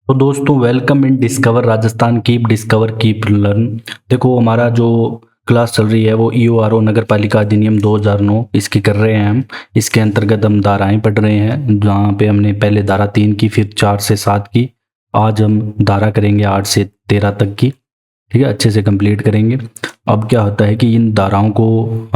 तो दोस्तों welcome in discover Rajasthan keep discover keep learn. देखो हमारा जो क्लास चल रही है वो ईओआरओ नगर पालिका अधिनियम 2009 इसकी कर रहे हैं हम। इसके अंतर्गत हम धाराएं पढ़ रहे हैं, जहाँ पे हमने पहले धारा 3 की, फिर 4 से 7 की। आज हम धारा करेंगे 8 से 13 तक की। ठीक है, अच्छे से कंप्लीट करेंगे। अब क्या होता है कि इन धाराओं को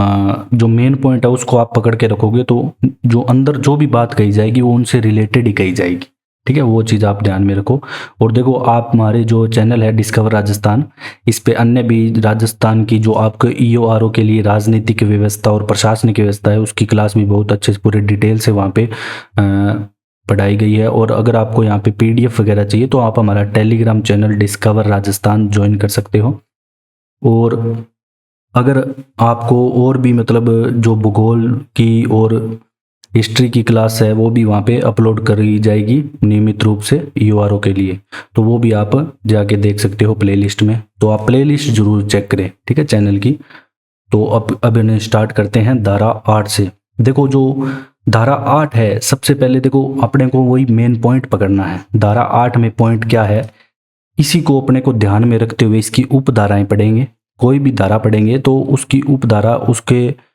जो मेन पॉइंट है उसको आप पकड़ के रखोगे तो जो अंदर जो भी बात कही जाएगी वो उनसे रिलेटेड ही कही जाएगी। ठीक है, वो चीज़ आप ध्यान में रखो। और देखो, आप हमारे जो चैनल है डिस्कवर राजस्थान, इस पे अन्य भी राजस्थान की जो आपको ईओआरओ के लिए राजनीतिक व्यवस्था और प्रशासनिक व्यवस्था है उसकी क्लास भी बहुत अच्छे से पूरे डिटेल से वहाँ पे पढ़ाई गई है। और अगर आपको यहाँ पे पीडीएफ वगैरह चाहिए तो आप हमारा Telegram channel discover Rajasthan join कर सकते हो। और अगर आपको और भी मतलब जो भूगोल की और हिस्ट्री की क्लास है वो भी वहाँ पे अपलोड करी जाएगी नियमित रूप से ईओआरओ के लिए, तो वो भी आप जाके देख सकते हो प्लेलिस्ट में। तो आप प्लेलिस्ट जरूर चेक करें, ठीक है, चैनल की। तो अब इन्हें स्टार्ट करते हैं धारा 8 से। देखो, जो धारा 8 है, सबसे पहले देखो अपने को वही मेन पॉइंट पकड़ना है। धारा 8 में पॉइंट क्या है, इसी को अपने को ध्यान में रखते हुए इसकी उपधाराएं पढ़ेंगे। कोई भी धारा पढ़ेंगे तो उसकी उपधारा उसके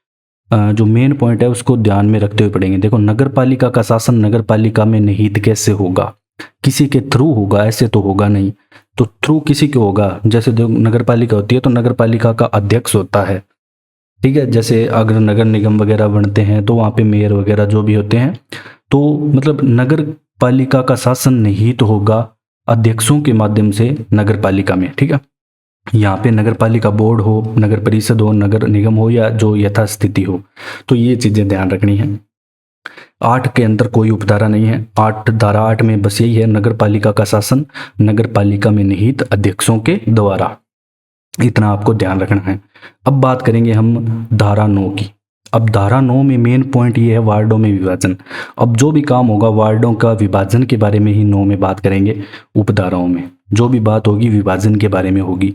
जो मेन पॉइंट है उसको ध्यान में रखते हुए पढ़ेंगे। देखो, नगर पालिका का शासन नगर पालिका में निहित कैसे होगा, किसी के थ्रू होगा, ऐसे तो होगा नहीं। तो थ्रू किसी के होगा, जैसे देखो नगर पालिका होती है तो नगर पालिका का अध्यक्ष होता है। ठीक है, जैसे अगर नगर निगम वगैरह बनते हैं तो वहाँ पे मेयर वगैरह जो भी होते हैं, तो मतलब नगर पालिका का शासन निहित होगा अध्यक्षों के माध्यम से नगर पालिका में। ठीक है, यहाँ पे नगर पालिका बोर्ड हो, नगर परिषद हो, नगर निगम हो या जो यथास्थिति हो, तो ये चीजें ध्यान रखनी है। 8 के अंदर कोई उपधारा नहीं है। धारा 8 में बस यही है, नगर पालिका का शासन नगर पालिका में निहित अध्यक्षों के द्वारा। इतना आपको ध्यान रखना है। अब बात करेंगे हम धारा 9 की। अब धारा 9 में मेन पॉइंट ये है वार्डों में विभाजन। अब जो भी काम होगा वार्डों का विभाजन के बारे में ही 9 में बात करेंगे। उपधाराओं में जो भी बात होगी विभाजन के बारे में होगी।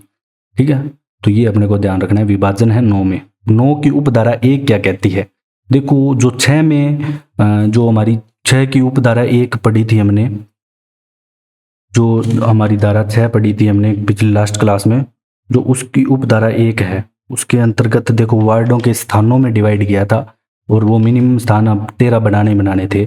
ठीक है, तो ये अपने को ध्यान रखना है, विभाजन है 9 में। 9 की उपधारा 1 क्या कहती है, देखो जो 6 में जो हमारी 6 की उपधारा 1 पढ़ी थी हमने, जो हमारी धारा 6 पढ़ी थी हमने पिछली लास्ट क्लास में, जो उसकी उपधारा 1 है उसके अंतर्गत देखो वार्डों के स्थानों में डिवाइड किया था और वो मिनिमम स्थान अब 13 बनाने थे।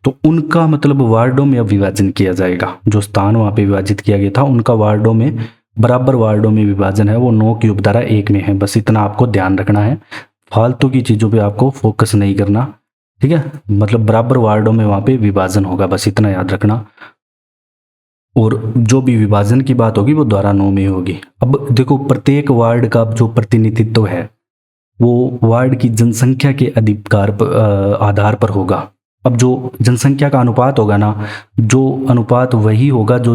तो उनका मतलब वार्डों में अब विभाजन किया जाएगा। जो स्थान वहाँ पे विभाजित किया गया था उनका वार्डों में, बराबर वार्डों में विभाजन है, वो 9 की उपधारा 1 में है। बस इतना आपको ध्यान रखना है, फालतू की चीज़ों पे आपको फोकस नहीं करना। ठीक है, मतलब बराबर वार्डों में वहाँ पे विभाजन होगा, बस इतना याद रखना। और जो भी विभाजन की बात होगी वो धारा 9 में होगी। अब देखो, प्रत्येक वार्ड का जो प्रतिनिधित्व है वो वार्ड की जनसंख्या के आधार पर होगा। अब जो जनसंख्या का अनुपात होगा ना, जो अनुपात वही होगा जो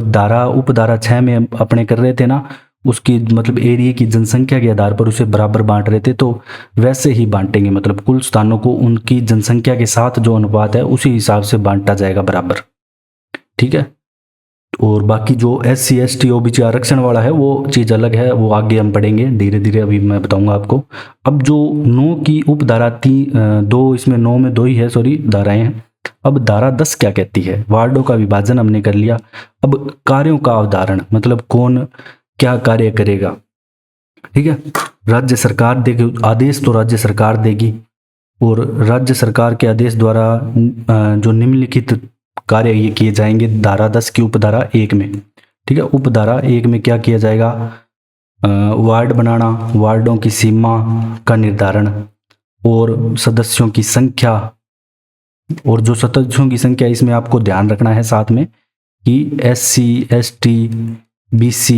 उपधारा 6 में अपने कर रहे थे ना, उसकी मतलब एरिया की जनसंख्या के आधार पर उसे बराबर बांट रहे थे, तो वैसे ही बांटेंगे। मतलब कुल स्थानों को उनकी जनसंख्या के साथ जो अनुपात है उसी हिसाब से बांटा जाएगा बराबर। ठीक है, और बाकी जो SC ST OBC आरक्षण वाला है वो चीज़ अलग है, वो आगे हम पढ़ेंगे धीरे धीरे, अभी मैं बताऊंगा आपको। अब जो 9 की उपधारा 2, इसमें 9 में 2 ही है, सॉरी, धाराएं हैं। अब धारा 10 क्या कहती है, वार्डों का विभाजन हमने कर लिया। अब कार्यों का अवधारण, मतलब कौन क्या कार्य करेगा। ठीक है, राज्य सरकार देगी आदेश, तो राज्य सरकार देगी, और राज्य सरकार के आदेश द्वारा जो निम्नलिखित कार्य ये किए जाएंगे धारा 10 की उपधारा 1 में। ठीक है, उपधारा 1 में क्या किया जाएगा, वार्ड बनाना, वार्डों की सीमा का निर्धारण, और सदस्यों की संख्या। और जो सदस्यों की संख्या इसमें आपको ध्यान रखना है साथ में कि SC ST BC,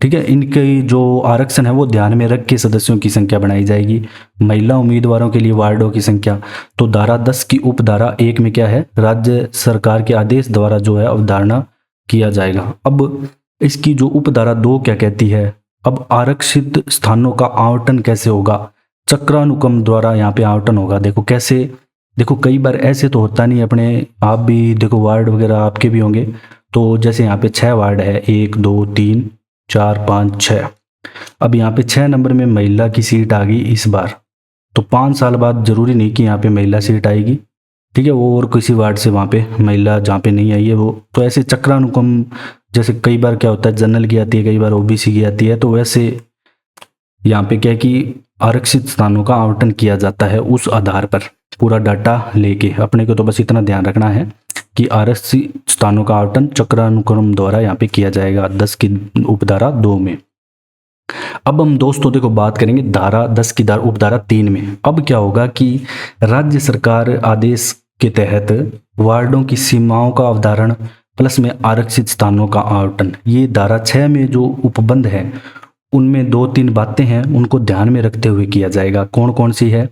ठीक है, इनके जो आरक्षण है वो ध्यान में रख के सदस्यों की संख्या बनाई जाएगी। महिला उम्मीदवारों के लिए वार्डों की संख्या। तो धारा 10 की उपधारा 1 में क्या है, राज्य सरकार के आदेश द्वारा जो है अवधारणा किया जाएगा। अब इसकी जो उपधारा 2 क्या कहती है, अब आरक्षित स्थानों का आवंटन कैसे होगा, चक्रानुक्रम द्वारा यहाँ पे आवंटन होगा। देखो कैसे, देखो कई बार ऐसे तो होता नहीं, अपने आप भी देखो वार्ड वगैरह आपके भी होंगे, तो जैसे यहाँ पे 6 वार्ड है, 1 2 3 4 5 6। अब यहाँ पे 6 नंबर में महिला की सीट आ गई इस बार, तो 5 साल बाद जरूरी नहीं कि यहाँ पे महिला सीट आएगी। ठीक है, वो और किसी वार्ड से वहाँ पे महिला जहाँ पे नहीं आई है वो, तो ऐसे चक्रानुक्रम जैसे कई बार क्या होता है जनरल की आती है, कई बार ओबीसी की आती है, तो वैसे यहाँ पे क्या है कि आरक्षित स्थानों का आवंटन किया जाता है उस आधार पर पूरा डाटा लेके। अपने को तो बस इतना ध्यान रखना है कि आरक्षित स्थानों का आवंटन चक्रानुक्रम द्वारा यहाँ पे किया जाएगा 10 की उपधारा 2 में। अब हम दोस्तों देखो बात करेंगे धारा 10 की उपधारा 3 में। अब क्या होगा कि राज्य सरकार आदेश के तहत वार्डों की सीमाओं का अवधारण प्लस में आरक्षित स्थानों का आवंटन, ये धारा 6 में जो उपबंध है उनमें 2-3 बातें हैं, उनको ध्यान में रखते हुए किया जाएगा। कौन कौन सी है?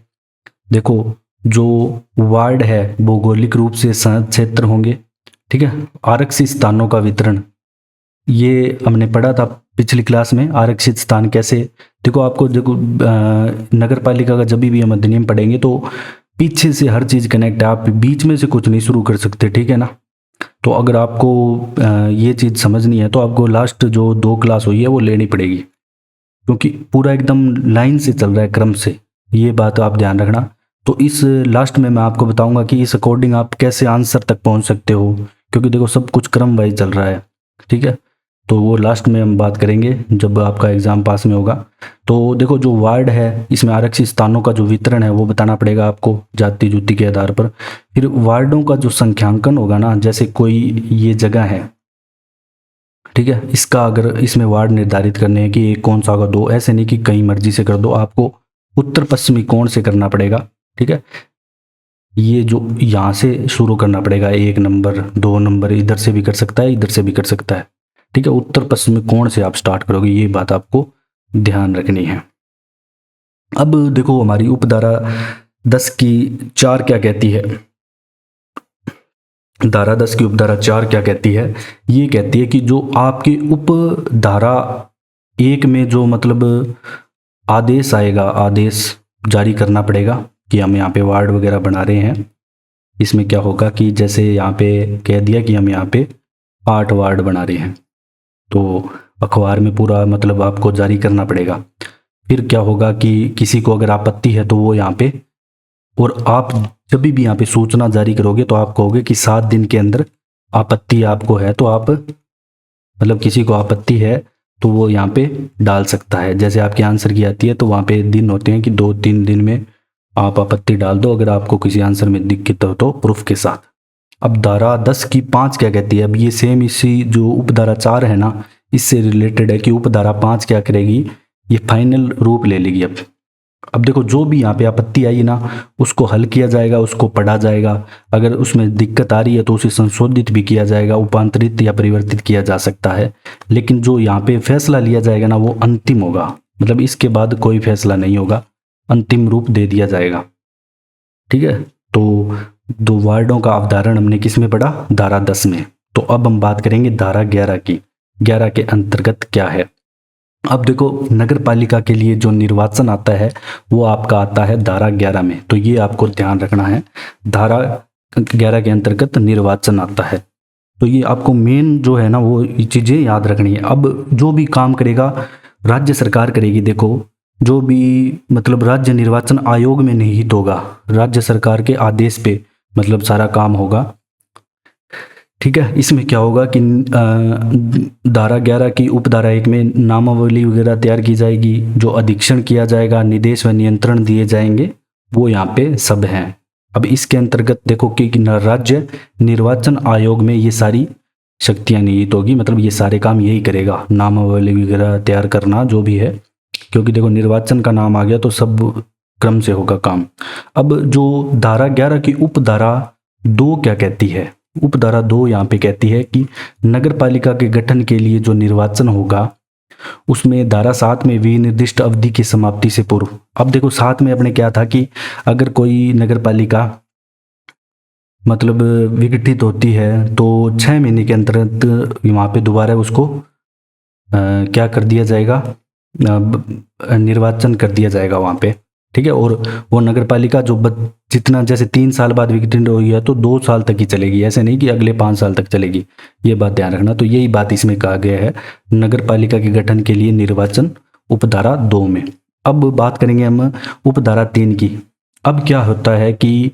देखो, जो वार्ड है भौगोलिक रूप से सहज क्षेत्र होंगे, ठीक है। आरक्षित स्थानों का वितरण, ये हमने पढ़ा था पिछली क्लास में, आरक्षित स्थान कैसे। देखो आपको देखो नगर पालिका का जब भी हम अधिनियम पढ़ेंगे तो पीछे से हर चीज़ कनेक्ट है, आप बीच में से कुछ नहीं शुरू कर सकते, ठीक है ना। तो अगर आपको ये चीज़ समझनी है तो आपको लास्ट जो 2 क्लास हुई है वो लेनी पड़ेगी, क्योंकि पूरा एकदम लाइन से चल रहा है, क्रम से, ये बात आप ध्यान रखना। तो इस लास्ट में मैं आपको बताऊंगा कि इस अकॉर्डिंग आप कैसे आंसर तक पहुंच सकते हो, क्योंकि देखो सब कुछ क्रम वाइज चल रहा है, ठीक है। तो वो लास्ट में हम बात करेंगे जब आपका एग्जाम पास में होगा। तो देखो जो वार्ड है इसमें आरक्षित स्थानों का जो वितरण है वो बताना पड़ेगा आपको जाति जुति के आधार पर। फिर वार्डों का जो संख्यांकन होगा ना, जैसे कोई ये जगह है, ठीक है, इसका अगर इसमें वार्ड निर्धारित करने हैं कि एक कौन सा होगा, 2, ऐसे नहीं कि कहीं मर्जी से कर दो, आपको उत्तर पश्चिमी कोण से करना पड़ेगा, ठीक है। ये जो यहाँ से शुरू करना पड़ेगा, 1 नंबर 2 नंबर, इधर से भी कर सकता है इधर से भी कर सकता है, ठीक है। उत्तर पश्चिमी कोण से आप स्टार्ट करोगे, ये बात आपको ध्यान रखनी है। अब देखो हमारी उपधारा 10 की 4 क्या कहती है। धारा 10 की उपधारा 4 क्या कहती है? ये कहती है कि जो आपकी उपधारा 1 में जो मतलब आदेश आएगा, आदेश जारी करना पड़ेगा कि हम यहाँ पे वार्ड वगैरह बना रहे हैं। इसमें क्या होगा कि जैसे यहाँ पे कह दिया कि हम यहाँ पे 8 वार्ड बना रहे हैं, तो अखबार में पूरा मतलब आपको जारी करना पड़ेगा। फिर क्या होगा कि किसी को अगर आपत्ति है तो वो यहाँ पे, और आप जब भी यहाँ पे सूचना जारी करोगे तो आप कहोगे कि 7 दिन के अंदर आपत्ति आपको है, तो आप मतलब किसी को आपत्ति है तो वो यहाँ पे डाल सकता है। जैसे आपके आंसर की आती है तो वहाँ पे दिन होते हैं कि 2-3 दिन में आप आपत्ति डाल दो अगर आपको किसी आंसर में दिक्कत हो तो प्रूफ के साथ। अब धारा 10 की 5 क्या कहती है? अब ये सेम इसी जो उपधारा 4 है ना, इससे रिलेटेड है कि उपधारा 5 क्या करेगी, ये फाइनल रूप ले लेगी। अब देखो जो भी यहाँ पे आपत्ति आई ना उसको हल किया जाएगा, उसको पढ़ा जाएगा, अगर उसमें दिक्कत आ रही है तो उसे संशोधित भी किया जाएगा, उपांतरित या परिवर्तित किया जा सकता है। लेकिन जो यहाँ पे फैसला लिया जाएगा ना वो अंतिम होगा, मतलब इसके बाद कोई फैसला नहीं होगा, अंतिम रूप दे दिया जाएगा, ठीक है। तो 2 वार्डों का अवधारण हमने किस में पढ़ा? धारा 10 में। तो अब हम बात करेंगे धारा 11 की। 11 के अंतर्गत क्या है? अब देखो नगर पालिका के लिए जो निर्वाचन आता है वो आपका आता है धारा 11 में, तो ये आपको ध्यान रखना है। धारा 11 के अंतर्गत निर्वाचन आता है, तो ये आपको मेन जो है ना वो चीज़ें याद रखनी है। अब जो भी काम करेगा राज्य सरकार करेगी, देखो जो भी मतलब राज्य निर्वाचन आयोग में निहित होगा, राज्य सरकार के आदेश पे मतलब सारा काम होगा, ठीक है। इसमें क्या होगा कि धारा 11 की उपधारा 1 में नामावली वगैरह तैयार की जाएगी, जो अधीक्षण किया जाएगा, निर्देश व नियंत्रण दिए जाएंगे, वो यहाँ पे सब हैं। अब इसके अंतर्गत देखो कि राज्य निर्वाचन आयोग में ये सारी शक्तियाँ निहित होगी, मतलब ये सारे काम यही करेगा, नामावली वगैरह तैयार करना जो भी है, क्योंकि देखो निर्वाचन का नाम आ गया तो सब क्रम से होगा काम। अब जो धारा 11 की उपधारा 2 क्या कहती है? उपधारा 2 यहाँ पे कहती है कि नगर पालिका के गठन के लिए जो निर्वाचन होगा उसमें धारा 7 में विनिर्दिष्ट अवधि की समाप्ति से पूर्व। अब देखो 7 में अपने क्या था कि अगर कोई नगर पालिका मतलब विघटित होती है तो 6 महीने के अंतर्गत वहाँ पे दोबारा उसको क्या कर दिया जाएगा, निर्वाचन कर दिया जाएगा वहाँ पे, ठीक है। और वो नगर पालिका जो जितना जैसे 3 साल बाद विघटित हुई है तो 2 साल तक ही चलेगी, ऐसे नहीं कि अगले 5 साल तक चलेगी, ये बात ध्यान रखना। तो यही बात इसमें कहा गया है नगर पालिका के गठन के लिए निर्वाचन उपधारा 2 में। अब बात करेंगे हम उपधारा 3 की। अब क्या होता है कि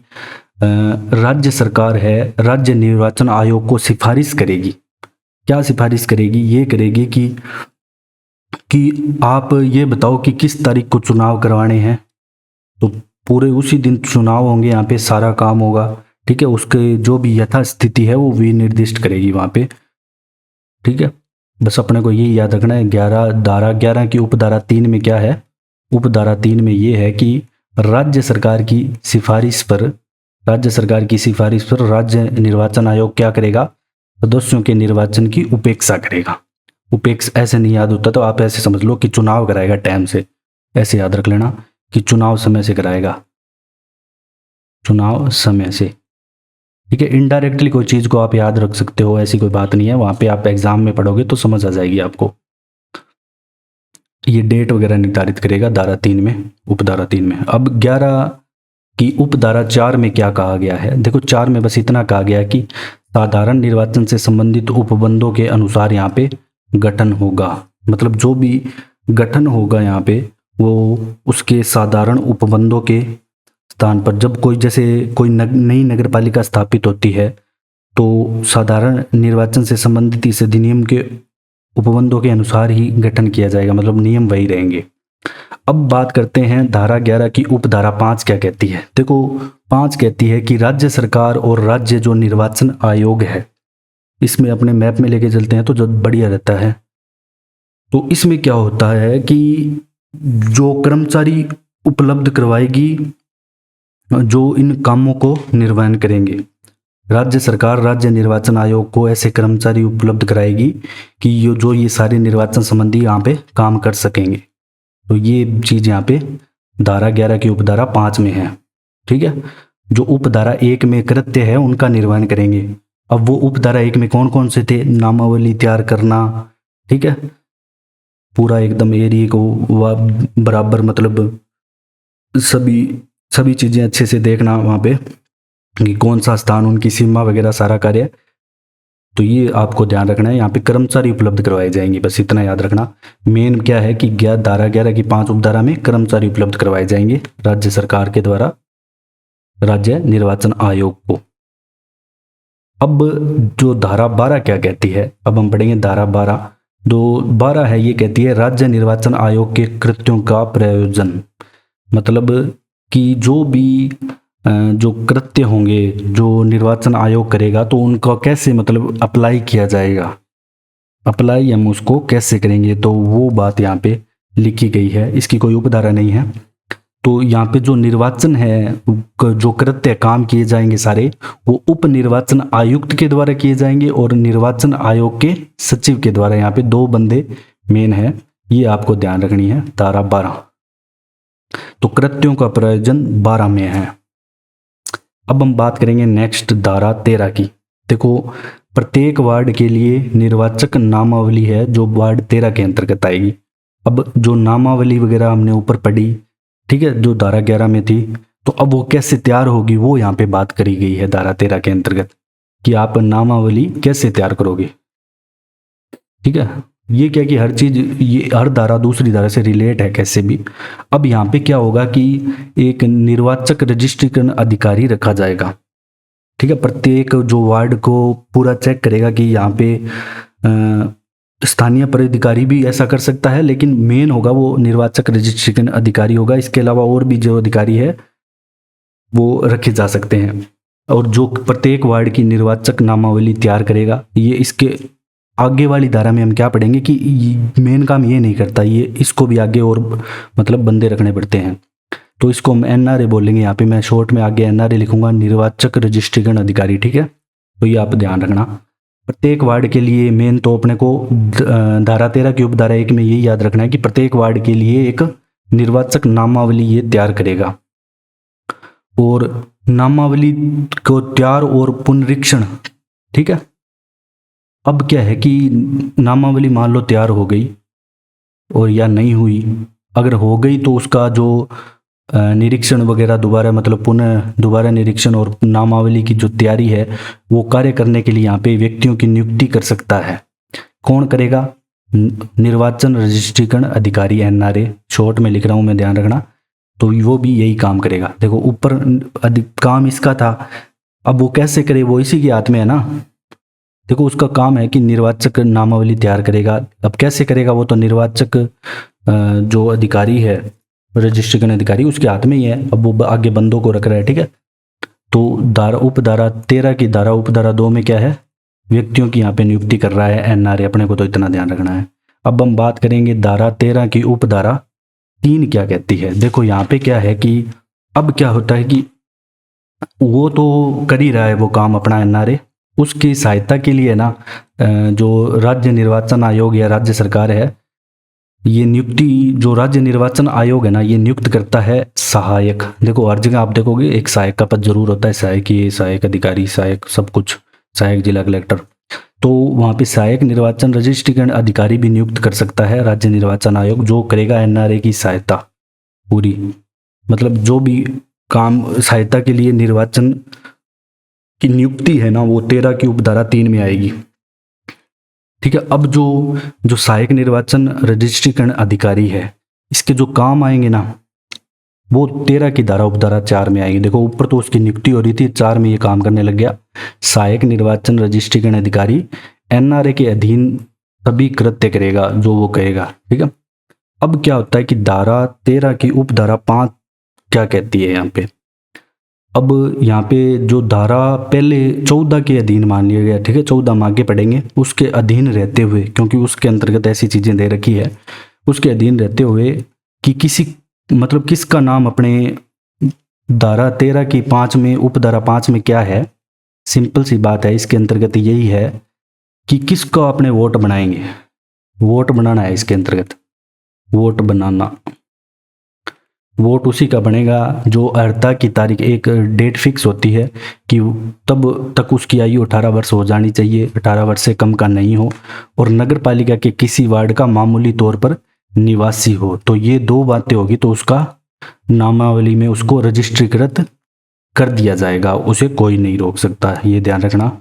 राज्य सरकार है, राज्य निर्वाचन आयोग को सिफारिश करेगी क्या सिफारिश करेगी, ये करेगी कि आप ये बताओ कि किस तारीख को चुनाव करवाने हैं, तो पूरे उसी दिन चुनाव होंगे, यहाँ पे सारा काम होगा। ठीक है, उसके जो भी यथास्थिति है वो विनिर्दिष्ट करेगी वहाँ पे। ठीक है, बस अपने को यही याद रखना है। 11 की उपधारा 3 में क्या है, उपधारा 3 में ये है कि राज्य सरकार की सिफारिश पर राज्य निर्वाचन आयोग क्या करेगा, सदस्यों के निर्वाचन की उपेक्षा करेगा। उपेक्षा ऐसे नहीं याद होता तो आप ऐसे समझ लो कि चुनाव कराएगा टाइम से, ऐसे याद रख लेना कि चुनाव समय से कराएगा, चुनाव समय से। ठीक है, इनडायरेक्टली कोई चीज़ को आप याद रख सकते हो, ऐसी कोई बात नहीं है, वहाँ पे आप एग्जाम में पढ़ोगे तो समझ आ जाएगी आपको। ये डेट वगैरह निर्धारित करेगा धारा 3 में, उपधारा 3 में। अब 11 की उपधारा 4 में क्या कहा गया है, देखो 4 में बस इतना कहा गया है कि साधारण निर्वाचन से संबंधित उपबंधों के अनुसार यहाँ पे गठन होगा। मतलब जो भी गठन होगा यहाँ पे वो उसके साधारण उपबंधों के स्थान पर, जब कोई जैसे कोई नई नगर पालिका स्थापित होती है तो साधारण निर्वाचन से संबंधित इस अधिनियम के उपबंधों के अनुसार ही गठन किया जाएगा, मतलब नियम वही रहेंगे। अब बात करते हैं धारा 11 की उपधारा 5 क्या कहती है। देखो 5 कहती है कि राज्य सरकार और राज्य जो निर्वाचन आयोग है, इसमें अपने मैप में लेके चलते हैं तो जो बढ़िया रहता है। तो इसमें क्या होता है कि जो कर्मचारी उपलब्ध करवाएगी जो इन कामों को निर्वहन करेंगे, राज्य सरकार राज्य निर्वाचन आयोग को ऐसे कर्मचारी उपलब्ध कराएगी कि ये सारे निर्वाचन संबंधी यहाँ पे काम कर सकेंगे। तो ये चीज़ यहाँ पे धारा 11 की उपधारा 5 में है। ठीक है, जो उपधारा 1 में कृत्य है उनका निर्वहन करेंगे। अब वो उपधारा 1 में कौन कौन से थे, नामावली तैयार करना, ठीक है, पूरा एकदम एरिया को बराबर, मतलब सभी चीज़ें अच्छे से देखना वहाँ पे कि कौन सा स्थान, उनकी सीमा वगैरह सारा कार्य। तो ये आपको ध्यान रखना है, यहाँ पे कर्मचारी उपलब्ध करवाए जाएंगे, बस इतना याद रखना। मेन क्या है कि धारा 11 की 5 उपधारा में कर्मचारी उपलब्ध करवाए जाएंगे राज्य सरकार के द्वारा राज्य निर्वाचन आयोग को। अब जो धारा 12 क्या कहती है, अब हम पढ़ेंगे धारा 12। जो 12 है ये कहती है राज्य निर्वाचन आयोग के कृत्यों का प्रयोजन, मतलब कि जो भी जो कृत्य होंगे जो निर्वाचन आयोग करेगा तो उनका कैसे मतलब अप्लाई किया जाएगा, अप्लाई हम उसको कैसे करेंगे, तो वो बात यहाँ पे लिखी गई है। इसकी कोई उपधारा नहीं है। तो यहाँ पे जो निर्वाचन है, जो कृत्य काम किए जाएंगे सारे, वो उप निर्वाचन आयुक्त के द्वारा किए जाएंगे और निर्वाचन आयोग के सचिव के द्वारा। यहाँ पे 2 बंदे मेन है, ये आपको ध्यान रखनी है। धारा 12, तो कृत्यों का प्रयोजन 12 में है। अब हम बात करेंगे नेक्स्ट धारा 13 की। देखो प्रत्येक वार्ड के लिए निर्वाचक नामावली है जो वार्ड 13 के अंतर्गत आएगी। अब जो नामावली वगैरह हमने ऊपर पढ़ी, ठीक है, जो धारा 11 में थी, तो अब वो कैसे तैयार होगी वो यहाँ पे बात करी गई है धारा 13 के अंतर्गत कि आप नामावली कैसे तैयार करोगे। ठीक है, ये क्या कि हर चीज, ये हर धारा दूसरी धारा से रिलेट है कैसे भी। अब यहाँ पे क्या होगा कि एक निर्वाचक रजिस्ट्रेशन अधिकारी रखा जाएगा। ठीक है, प्रत्येक जो वार्ड को पूरा चेक करेगा कि यहाँ पे स्थानीय पदाधिकारी भी ऐसा कर सकता है, लेकिन मेन होगा वो निर्वाचक रजिस्ट्रेशन अधिकारी होगा। इसके अलावा और भी जो अधिकारी है वो रखे जा सकते हैं, और जो प्रत्येक वार्ड की निर्वाचक नामावली तैयार करेगा। ये इसके आगे वाली धारा में हम क्या पढ़ेंगे कि मेन काम ये नहीं करता, ये इसको भी आगे और मतलब बंदे रखने पड़ते हैं। तो इसको हम एनआरए बोलेंगे, यहाँ पे मैं शॉर्ट में आगे एनआरए लिखूंगा, निर्वाचक रजिस्ट्रेशन अधिकारी। ठीक है, तो ये आप ध्यान रखना। प्रत्येक वार्ड के लिए मेन तो अपने को धारा 13 की उपधारा 1 में यही याद रखना है कि प्रत्येक वार्ड के लिए एक निर्वाचक नामावली ये तैयार करेगा, और नामावली को तैयार और पुनरीक्षण। ठीक है, अब क्या है कि नामावली मान लो तैयार हो गई और या नहीं हुई, अगर हो गई तो उसका जो निरीक्षण वगैरह दोबारा, मतलब पुनः दोबारा निरीक्षण और नामावली की जो तैयारी है वो कार्य करने के लिए यहाँ पे व्यक्तियों की नियुक्ति कर सकता है। कौन करेगा? निर्वाचन रजिस्ट्रेशन अधिकारी, एनआरए शॉर्ट में लिख रहा हूँ मैं, ध्यान रखना। तो वो भी यही काम करेगा। देखो ऊपर काम इसका था, अब वो कैसे करे वो इसी के हाथ में है ना। देखो उसका काम है कि निर्वाचक नामावली तैयार करेगा। अब कैसे करेगा वो तो निर्वाचक जो अधिकारी है, रजिस्ट्रेशन अधिकारी, उसके हाथ में ही है। अब वो आगे बंदों को रख रहा है, ठीक है। तो उपधारा 13 की धारा उपधारा 2 में क्या है, व्यक्तियों की यहाँ पे नियुक्ति कर रहा है एनआरए, अपने को तो इतना ध्यान रखना है। अब हम बात करेंगे धारा 13 की उपधारा 3 क्या कहती है। देखो यहाँ पे क्या है कि अब क्या होता है कि वो तो कर ही रहा है वो काम अपना एनआरए, उसकी सहायता के लिए ना जो राज्य निर्वाचन आयोग या राज्य सरकार है, ये नियुक्ति, जो राज्य निर्वाचन आयोग है ना, ये नियुक्त करता है सहायक। देखो हर जगह आप देखोगे एक सहायक का पद जरूर होता है, सहायक, ये सहायक अधिकारी, सहायक सब कुछ, सहायक जिला कलेक्टर। तो वहाँ पे सहायक निर्वाचन रजिस्ट्रेशन अधिकारी भी नियुक्त कर सकता है राज्य निर्वाचन आयोग, जो करेगा एनआरए की सहायता पूरी। मतलब जो भी काम सहायता के लिए निर्वाचन की नियुक्ति है ना, वो 13 की उपधारा 3 में आएगी, ठीक है। अब जो सहायक निर्वाचन रजिस्ट्रेशन अधिकारी है, इसके जो काम आएंगे ना, वो 13 की धारा उपधारा 4 में आएगी। देखो ऊपर तो उसकी नियुक्ति हो रही थी, 4 में ये काम करने लग गया। सहायक निर्वाचन रजिस्ट्रेशन अधिकारी एनआरए के अधीन सभी कृत्य करेगा जो वो कहेगा, ठीक है। अब क्या होता है कि धारा 13 की उपधारा 5 क्या कहती है यहाँ पे। अब यहाँ पे जो धारा पहले 14 के अधीन मान लिया गया, ठीक है, 14 हम आगे पढ़ेंगे, उसके अधीन रहते हुए, क्योंकि उसके अंतर्गत ऐसी चीज़ें दे रखी है, उसके अधीन रहते हुए कि किसी, मतलब किसका नाम अपने धारा 13 की 5 में, उपधारा 5 में क्या है, सिंपल सी बात है, इसके अंतर्गत यही है कि किसको अपने वोट बनाएंगे, वोट बनाना है इसके अंतर्गत, वोट बनाना। वोट उसी का बनेगा जो अर्हता की तारीख, एक डेट फिक्स होती है कि तब तक उसकी आयु 18 वर्ष हो जानी चाहिए, 18 वर्ष से कम का नहीं हो, और नगर पालिका के किसी वार्ड का मामूली तौर पर निवासी हो। तो ये 2 बातें होगी तो उसका नामावली में उसको रजिस्ट्रीकृत कर दिया जाएगा, उसे कोई नहीं रोक सकता, ये ध्यान रखना।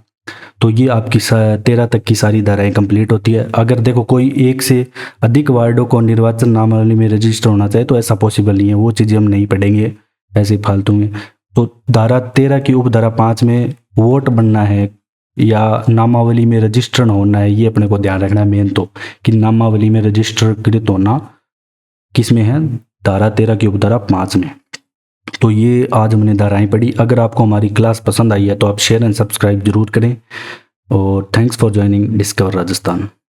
तो ये आपकी 13 तक की सारी धाराएं कंप्लीट होती है। अगर देखो कोई एक से अधिक वार्डों को निर्वाचन नामावली में रजिस्टर होना चाहे तो ऐसा पॉसिबल नहीं है, वो चीज़ें हम नहीं पढ़ेंगे ऐसे फालतू में। तो धारा 13 की उपधारा 5 में वोट बनना है या नामावली में रजिस्टर होना है, ये अपने को ध्यान रखना है मेन तो, कि नामावली में रजिस्टरकृत होना किस में है, धारा 13 की उपधारा 5 में। तो ये आज हमने धाराएं पढ़ी। अगर आपको हमारी क्लास पसंद आई है तो आप शेयर एंड सब्सक्राइब जरूर करें, और thanks for joining discover Rajasthan.